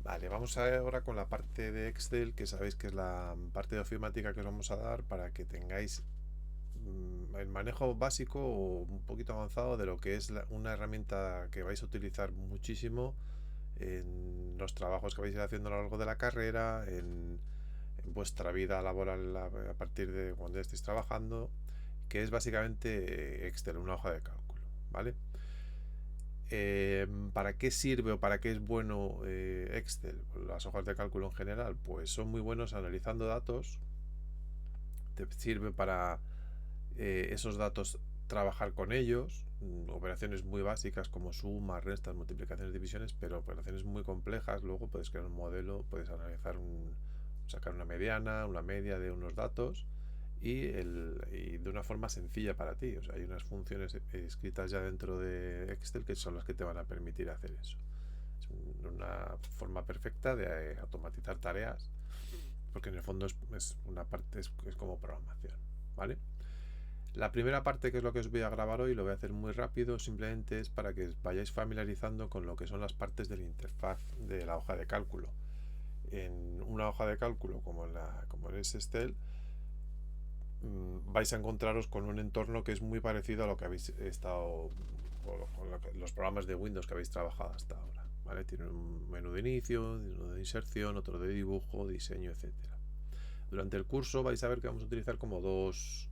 Vale, vamos ahora con la parte de Excel, que sabéis que es la parte de ofimática que os vamos a dar para que tengáis el manejo básico o un poquito avanzado de lo que es una herramienta que vais a utilizar muchísimo en los trabajos que vais a ir haciendo a lo largo de la carrera, en vuestra vida laboral a partir de cuando estéis trabajando, que es básicamente Excel, una hoja de cálculo, ¿vale? ¿Para qué sirve o para qué es bueno Excel? Las hojas de cálculo en general, pues son muy buenos analizando datos. Te sirve para esos datos trabajar con ellos, operaciones muy básicas como sumas, restas, multiplicaciones, divisiones, pero operaciones muy complejas. Luego puedes crear un modelo, puedes analizar sacar una mediana, una media de unos datos y de una forma sencilla para ti. O sea, hay unas funciones escritas ya dentro de Excel que son las que te van a permitir hacer eso. Es una forma perfecta de automatizar tareas, porque en el fondo es una parte, es como programación, ¿vale? La primera parte, que es lo que os voy a grabar hoy, lo voy a hacer muy rápido, simplemente es para que os vayáis familiarizando con lo que son las partes de la interfaz de la hoja de cálculo. En una hoja de cálculo como en Excel, vais a encontraros con un entorno que es muy parecido a lo que habéis estado con los programas de Windows que habéis trabajado hasta ahora, ¿vale? Tiene un menú de inicio, uno de inserción, otro de dibujo, diseño, etcétera. Durante el curso vais a ver que vamos a utilizar como dos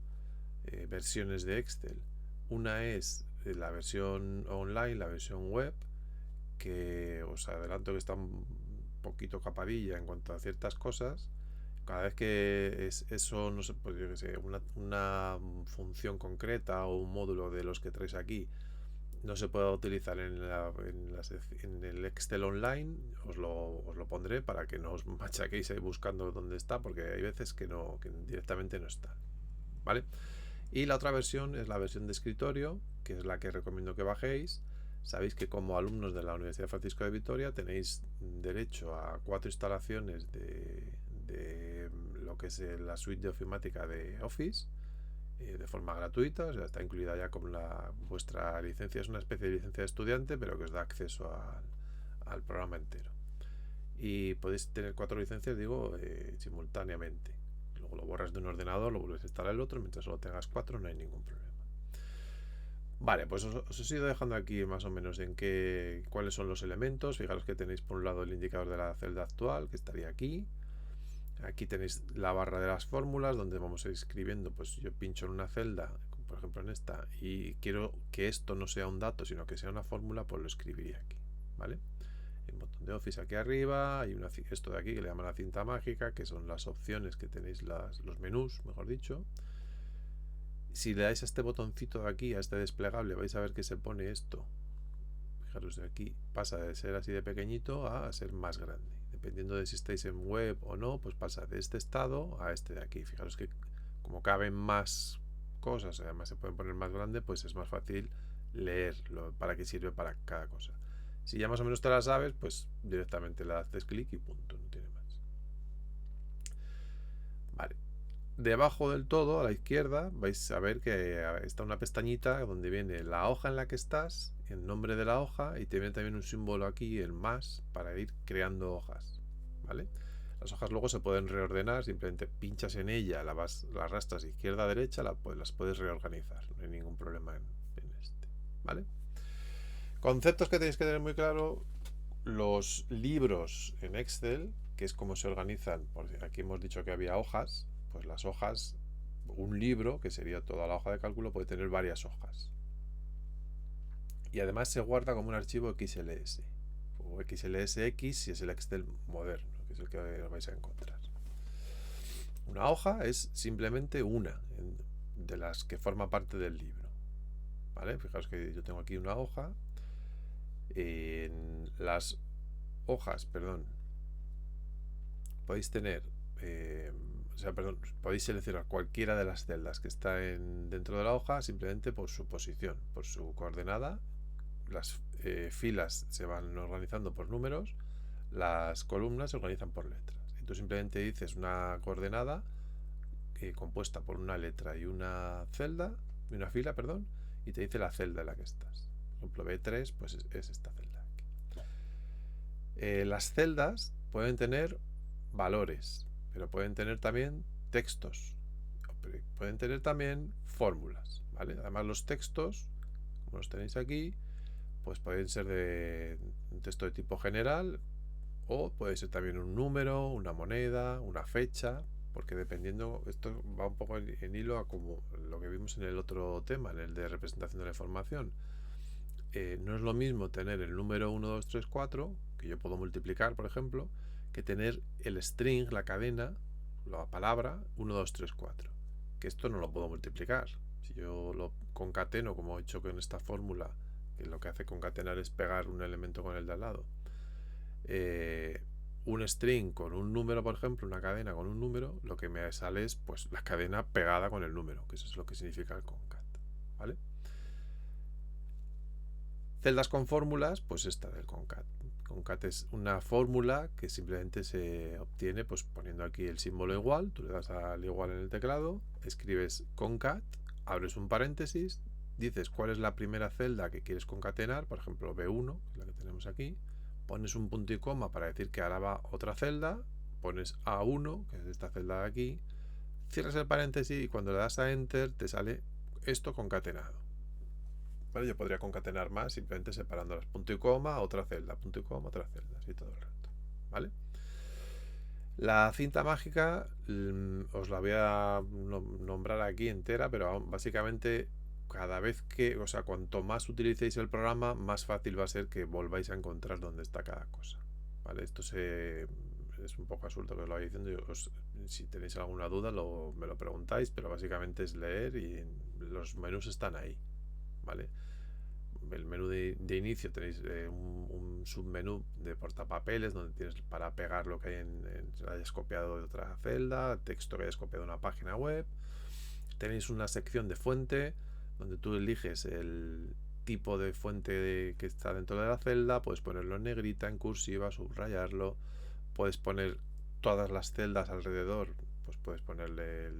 versiones de Excel. Una es la versión online, la versión web, que os adelanto que está un poquito capadilla en cuanto a ciertas cosas. Cada vez que eso, no sé, pues yo que sé, una función concreta o un módulo de los que traéis aquí no se pueda utilizar en el Excel online, os lo pondré para que no os machaquéis ahí buscando dónde está, porque hay veces que directamente no está, ¿vale? Y la otra versión es la versión de escritorio, que es la que recomiendo que bajéis. Sabéis que como alumnos de la Universidad Francisco de Vitoria tenéis derecho a 4 instalaciones de lo que es la suite de ofimática de Office de forma gratuita, o sea, está incluida ya con vuestra licencia, es una especie de licencia de estudiante, pero que os da acceso al programa entero. Y podéis tener 4 licencias, digo, simultáneamente. Luego lo borras de un ordenador, lo vuelves a instalar el otro, mientras solo tengas 4 no hay ningún problema. Vale, pues os he ido dejando aquí más o menos cuáles son los elementos. Fijaros que tenéis por un lado el indicador de la celda actual, que estaría aquí. Aquí tenéis la barra de las fórmulas, donde vamos a ir escribiendo. Pues yo pincho en una celda, por ejemplo en esta, y quiero que esto no sea un dato, sino que sea una fórmula, pues lo escribiría aquí, ¿vale? Hay un botón de Office aquí arriba, hay esto de aquí que le llaman la cinta mágica, que son las opciones que tenéis, los menús, mejor dicho. Si le dais a este botoncito de aquí, a este desplegable, vais a ver que se pone esto. Fijaros de aquí, pasa de ser así de pequeñito a ser más grande. Dependiendo de si estáis en web o no, pues pasa de este estado a este de aquí. Fijaros que como caben más cosas, además se pueden poner más grande, pues es más fácil leerlo para qué sirve para cada cosa. Si ya más o menos te la sabes, pues directamente le haces clic y punto, no tiene más. Vale. Debajo del todo, a la izquierda, vais a ver que está una pestañita donde viene la hoja en la que estás, el nombre de la hoja y te viene también un símbolo aquí, el más, para ir creando hojas, ¿vale? Las hojas luego se pueden reordenar, simplemente pinchas en ella, las arrastras izquierda a derecha, las puedes reorganizar, no hay ningún problema en este, ¿vale? Conceptos que tenéis que tener muy claro: los libros en Excel, que es como se organizan, porque aquí hemos dicho que había hojas, pues las hojas, un libro, que sería toda la hoja de cálculo, puede tener varias hojas. Y además se guarda como un archivo XLS, o XLSX si es el Excel moderno, que es el que vais a encontrar. Una hoja es simplemente una de las que forma parte del libro, ¿vale? Fijaos que yo tengo aquí una hoja. En las hojas, perdón, podéis tener, podéis seleccionar cualquiera de las celdas que está dentro de la hoja simplemente por su posición, por su coordenada. Las filas se van organizando por números, las columnas se organizan por letras. Y tú simplemente dices una coordenada compuesta por una letra y una celda, y una fila, perdón, y te dice la celda en la que estás. Por ejemplo, B3, pues es esta celda aquí. Las celdas pueden tener valores, pero pueden tener también textos, pueden tener también fórmulas, ¿vale? Además los textos, como los tenéis aquí, pues pueden ser de un texto de tipo general o puede ser también un número, una moneda, una fecha, porque dependiendo, esto va un poco en hilo a como lo que vimos en el otro tema, en el de representación de la información. No es lo mismo tener el número 1, 2, 3, 4, que yo puedo multiplicar, por ejemplo, que tener el string, la cadena, la palabra 1, 2, 3, 4. Que esto no lo puedo multiplicar. Si yo lo concateno, como he hecho con esta fórmula, que lo que hace concatenar es pegar un elemento con el de al lado, un string con un número, por ejemplo, una cadena con un número, lo que me sale es pues la cadena pegada con el número, que eso es lo que significa el concat, ¿vale? Celdas con fórmulas, pues esta del concat. Concat es una fórmula que simplemente se obtiene pues poniendo aquí el símbolo igual, tú le das al igual en el teclado, escribes concat, abres un paréntesis, dices cuál es la primera celda que quieres concatenar, por ejemplo B1, que es la que tenemos aquí, pones un punto y coma para decir que ahora va otra celda, pones A1, que es esta celda de aquí, cierras el paréntesis y cuando le das a Enter te sale esto concatenado. ¿Vale? Yo podría concatenar más simplemente separándolas. Punto y coma, otra celda, punto y coma, otra celda, así todo el rato. ¿Vale? La cinta mágica os la voy a nombrar aquí entera, pero básicamente cada vez que, o sea, cuanto más utilicéis el programa, más fácil va a ser que volváis a encontrar dónde está cada cosa. ¿Vale? Esto es un poco absurdo que os lo vaya diciendo. Si tenéis alguna duda, me lo preguntáis, pero básicamente es leer y los menús están ahí. ¿Vale? El menú de inicio tenéis un submenú de portapapeles donde tienes para pegar lo que hay hayas copiado de otra celda, texto que hayas copiado de una página web. Tenéis una sección de fuente donde tú eliges el tipo de fuente que está dentro de la celda, puedes ponerlo en negrita, en cursiva, subrayarlo, puedes poner todas las celdas alrededor, pues puedes ponerle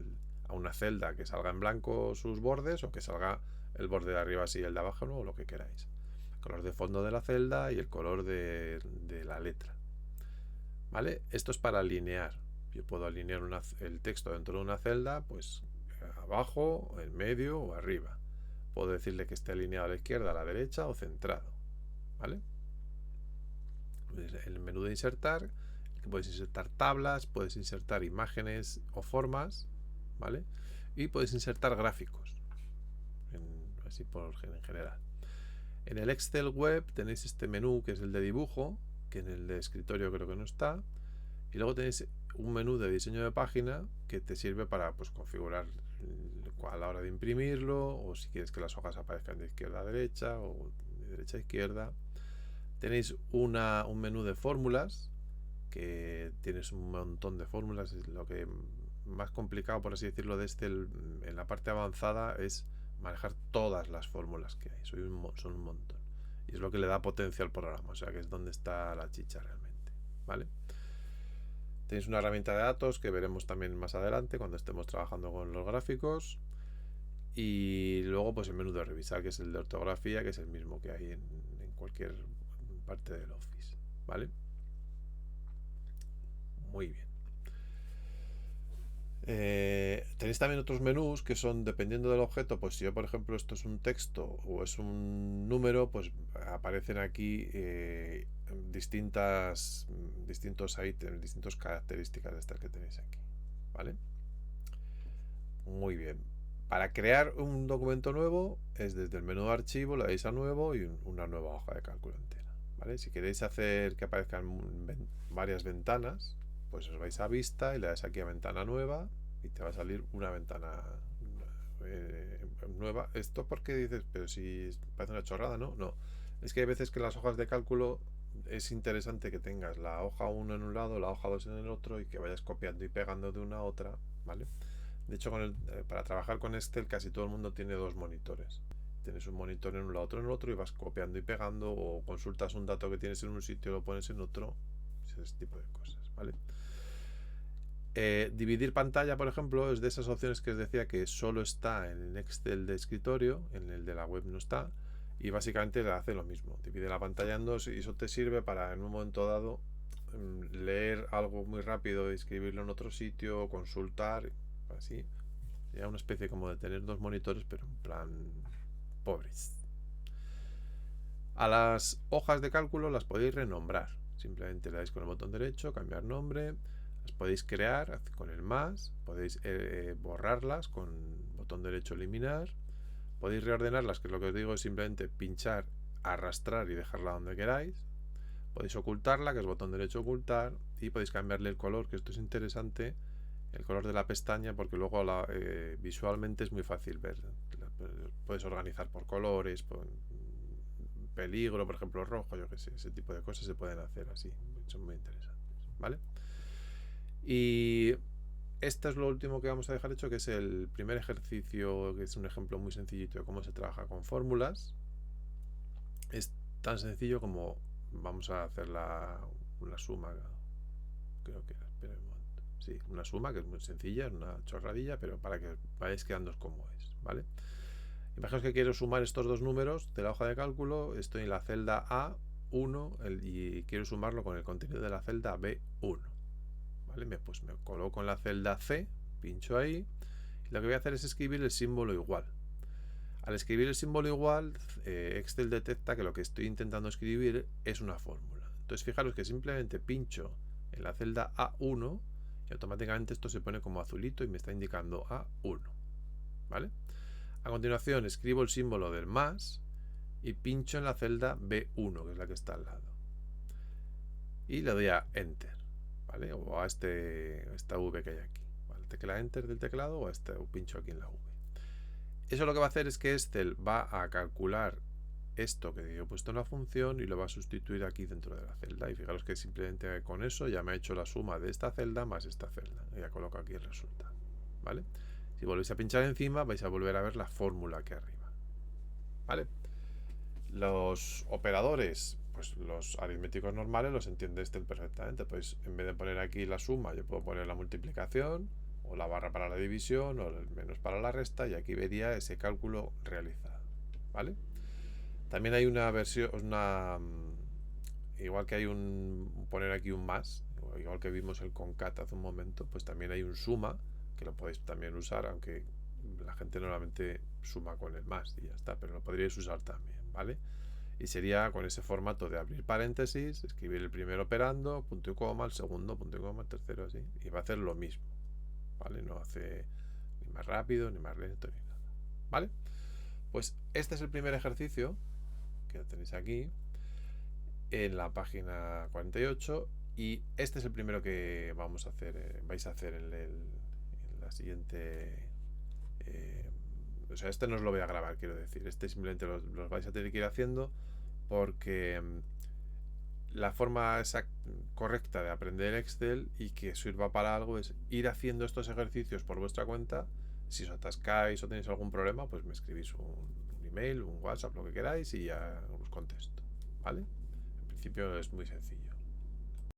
a una celda que salga en blanco sus bordes o que salga el borde de arriba así, el de abajo, ¿no? O lo que queráis. El color de fondo de la celda y el color de la letra. ¿Vale? Esto es para alinear. Yo puedo alinear el texto dentro de una celda, pues abajo, en medio o arriba. Puedo decirle que esté alineado a la izquierda, a la derecha o centrado. ¿Vale? El menú de insertar, puedes insertar tablas, puedes insertar imágenes o formas, ¿vale? Y puedes insertar gráficos. Así en general. En el Excel web tenéis este menú que es el de dibujo, que en el de escritorio creo que no está, y luego tenéis un menú de diseño de página que te sirve para pues configurar a la hora de imprimirlo, o si quieres que las hojas aparezcan de izquierda a derecha o de derecha a izquierda. Tenéis un menú de fórmulas, que tienes un montón de fórmulas. Es lo que más complicado, por así decirlo, en la parte avanzada es manejar todas las fórmulas que hay. Son un montón. Y es lo que le da potencia al programa, o sea que es donde está la chicha realmente. ¿Vale? Tenéis una herramienta de datos que veremos también más adelante cuando estemos trabajando con los gráficos. Y luego pues el menú de revisar, que es el de ortografía, que es el mismo que hay en cualquier parte del Office. ¿Vale? Muy bien. Tenéis también otros menús que son dependiendo del objeto. Pues si yo por ejemplo esto es un texto o es un número, pues aparecen aquí distintos ítems, distintas características de estas que tenéis aquí. ¿Vale? Muy bien. Para crear un documento nuevo es desde el menú de archivo, le dais a nuevo y una nueva hoja de cálculo entera. ¿Vale? Si queréis hacer que aparezcan varias ventanas, pues os vais a vista y le dais aquí a ventana nueva y te va a salir una ventana nueva. Esto porque dices, pero si parece una chorrada, ¿no? No. Es que hay veces que las hojas de cálculo es interesante que tengas la hoja 1 en un lado, la hoja 2 en el otro y que vayas copiando y pegando de una a otra, ¿vale? De hecho, para trabajar con Excel casi todo el mundo tiene dos monitores. Tienes un monitor en un lado, otro en el otro y vas copiando y pegando o consultas un dato que tienes en un sitio y lo pones en otro. Ese tipo de cosas, ¿vale? Dividir pantalla, por ejemplo, es de esas opciones que os decía que solo está en el Excel de escritorio, en el de la web no está. y básicamente le hace lo mismo, divide la pantalla en dos y eso te sirve para en un momento dado leer algo muy rápido y escribirlo en otro sitio, consultar, así. Ya una especie como de tener dos monitores, pero en plan pobres. A las hojas de cálculo las podéis renombrar. Simplemente le dais con el botón derecho, cambiar nombre. Las podéis crear con el más. Podéis borrarlas con botón derecho, eliminar. Podéis reordenarlas, que es lo que os digo, es simplemente pinchar, arrastrar y dejarla donde queráis. Podéis ocultarla, que es botón derecho, ocultar. Y podéis cambiarle el color, que esto es interesante, el color de la pestaña, porque luego visualmente es muy fácil ver. Puedes organizar por colores, por peligro, por ejemplo rojo, yo que sé, ese tipo de cosas se pueden hacer así, son muy interesantes, ¿vale? Y esto es lo último que vamos a dejar hecho, que es el primer ejercicio, que es un ejemplo muy sencillito de cómo se trabaja con fórmulas. Es tan sencillo como vamos a hacer una suma, creo que era, espera un momento. Sí, una suma que es muy sencilla, es una chorradilla, pero para que vayáis quedando cómo es, ¿vale? Imaginaos que quiero sumar estos dos números de la hoja de cálculo, estoy en la celda A1 y quiero sumarlo con el contenido de la celda B1, ¿vale? Pues me coloco en la celda C, pincho ahí, y lo que voy a hacer es escribir el símbolo igual. Al escribir el símbolo igual, Excel detecta que lo que estoy intentando escribir es una fórmula. Entonces fijaros que simplemente pincho en la celda A1 y automáticamente esto se pone como azulito y me está indicando A1, ¿vale? A continuación escribo el símbolo del más y pincho en la celda B1, que es la que está al lado. Y le doy a Enter, ¿vale? O a esta V que hay aquí, ¿vale? Tecla Enter del teclado o pincho aquí en la V. Eso lo que va a hacer es que Excel va a calcular esto que yo he puesto en la función y lo va a sustituir aquí dentro de la celda. Y fijaros que simplemente con eso ya me ha hecho la suma de esta celda más esta celda. Y ya coloco aquí el resultado, ¿vale? Si volvéis a pinchar encima vais a volver a ver la fórmula aquí arriba, ¿vale? Los operadores, pues los aritméticos normales los entiende Excel perfectamente. Pues en vez de poner aquí la suma, yo puedo poner la multiplicación o la barra para la división o el menos para la resta y aquí vería ese cálculo realizado, ¿vale? También hay una versión, igual que hay poner aquí un más, igual que vimos el concat hace un momento, pues también hay un suma, que lo podéis también usar, aunque la gente normalmente suma con el más y ya está, pero lo podríais usar también, ¿vale? Y sería con ese formato de abrir paréntesis, escribir el primer operando, punto y coma, el segundo, punto y coma, el tercero, así, y va a hacer lo mismo, ¿vale? No hace ni más rápido, ni más lento, ni nada, ¿vale? Pues este es el primer ejercicio que lo tenéis aquí en la página 48 y este es el primero que vamos a hacer, vais a hacer en la siguiente, o sea, este no os lo voy a grabar, quiero decir, este simplemente los vais a tener que ir haciendo porque la forma correcta de aprender Excel y que sirva para algo es ir haciendo estos ejercicios por vuestra cuenta. Si os atascáis o tenéis algún problema, pues me escribís un email, un WhatsApp, lo que queráis y ya os contesto, ¿vale? En principio es muy sencillo.